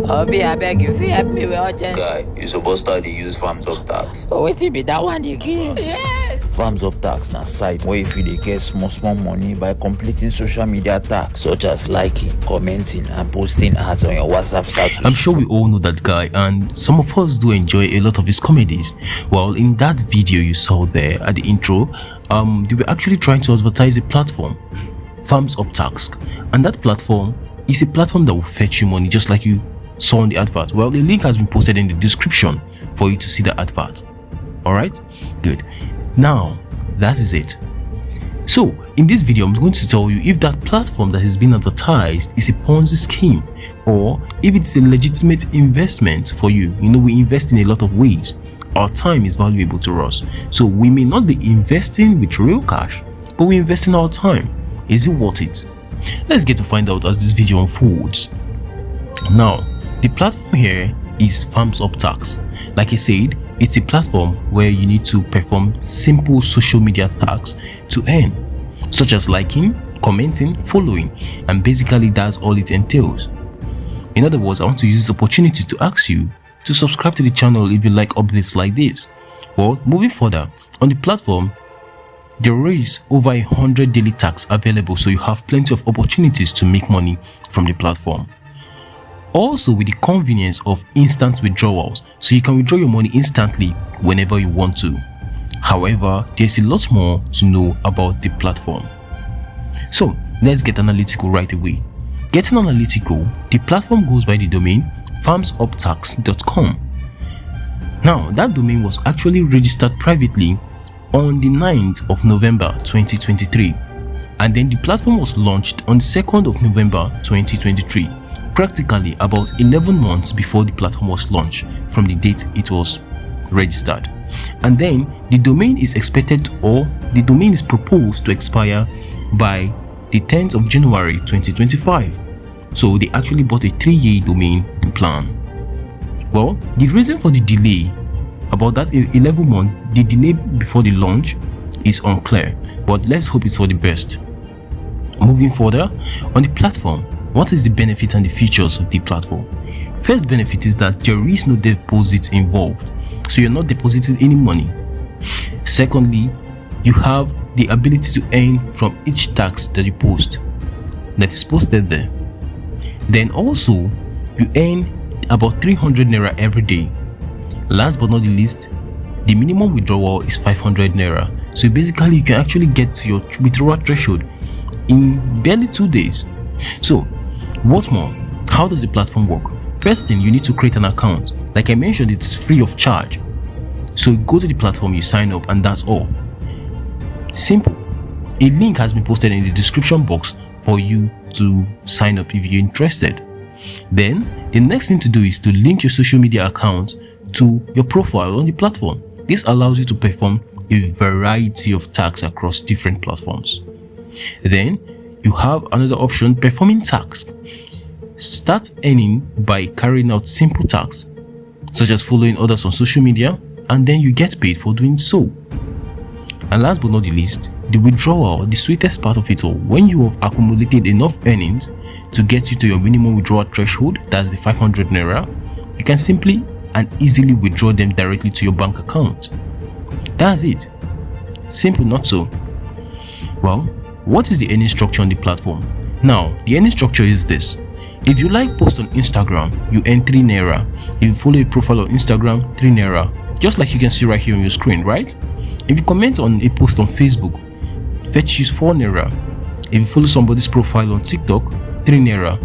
Obi, I beg you, help me with urgent. Guy, you supposed to use Famsuptasks. Oh, wait, be that one again. Yes! Famsuptasks na site where if you dey get small money by completing social media tasks such as liking, commenting, and posting ads on your WhatsApp status. I'm sure we all know that guy, and some of us do enjoy a lot of his comedies. Well, in that video you saw there at the intro, they were actually trying to advertise a platform, Famsuptasks, and that platform is a platform that will fetch you money just like you saw on the advert. Well, the link has been posted in the description for you to see the advert. Alright, good. Now that is it. So in this video I'm going to tell you if that platform that is being advertised is a Ponzi scheme or if it's a legitimate investment for you. You know, we invest in a lot of ways. Our time is valuable to us, so we may not be investing with real cash, but we invest in our time. Is it worth it? Let's get to find out as this video unfolds. Now, the platform here is Famsuptasks. Like I said, it's a platform where you need to perform simple social media tasks to earn, such as liking, commenting, following, and basically that's all it entails. In other words, I want to use this opportunity to ask you to subscribe to the channel if you like updates like this. Well, moving further, on the platform there is over 100 daily tasks available, so you have plenty of opportunities to make money from the platform. Also, with the convenience of instant withdrawals, so you can withdraw your money instantly whenever you want to. However, there's a lot more to know about the platform. So let's get analytical right away. Getting analytical, the platform goes by the domain famsuptasks.com. Now, that domain was actually registered privately on the 9th of November 2023, and then the platform was launched on the 2nd of November 2023, practically about 11 months before the platform was launched from the date it was registered. And then the domain is expected, or the domain is proposed to expire by the 10th of January 2025. So they actually bought a 3-year domain plan. Well, the reason for the delay, about that 11 months, the delay before the launch is unclear, but let's hope it's for the best. Moving further, on the platform, what is the benefit and the features of the platform? First benefit is that there is no deposit involved, so you're not depositing any money. Secondly, you have the ability to earn from each task that you post, that is posted there. Then also, you earn about 300 naira every day. Last but not the least, the minimum withdrawal is 500 naira, so basically you can actually get to your withdrawal threshold in barely 2 days. So what more, how does the platform work? First thing, you need to create an account. Like I mentioned, it's free of charge, so you go to the platform, you sign up, and that's all. Simple. A link has been posted in the description box for you to sign up if you're interested. Then the next thing to do is to link your social media account to your profile on the platform. This allows you to perform a variety of tasks across different platforms. Then you have another option, performing tasks. Start earning by carrying out simple tasks such as following others on social media, and then you get paid for doing so. And last but not the least, the withdrawal, the sweetest part of it all. When you have accumulated enough earnings to get you to your minimum withdrawal threshold, that's the 500 naira, you can simply and easily withdraw them directly to your bank account. That's it. Simple, not so? Well, what is the earning structure on the platform? Now, the earning structure is this. If you like post on Instagram, you earn 3 naira. If you follow a profile on Instagram, 3 naira. Just like you can see right here on your screen, right? If you comment on a post on Facebook, fetch you 4 naira. If you follow somebody's profile on TikTok, 3 naira.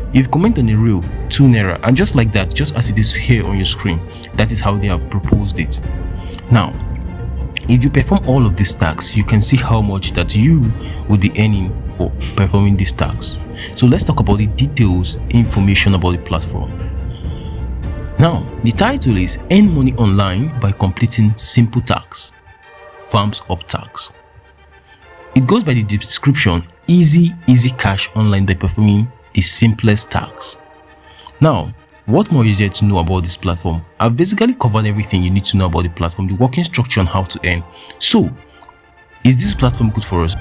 If you comment on a reel, 2 naira. And just like that, just as it is here on your screen, that is how they have proposed it. Now, if you perform all of these tasks, you can see how much that you would be earning for performing these tasks. So let's talk about the details, information about the platform. Now, the title is Earn Money Online by Completing Simple Tasks, Famsuptasks. It goes by the description, easy cash online by performing the simplest tasks. Now, what more is there to know about this platform? I've basically covered everything you need to know about the platform, the working structure, and how to earn. So, is this platform good for us?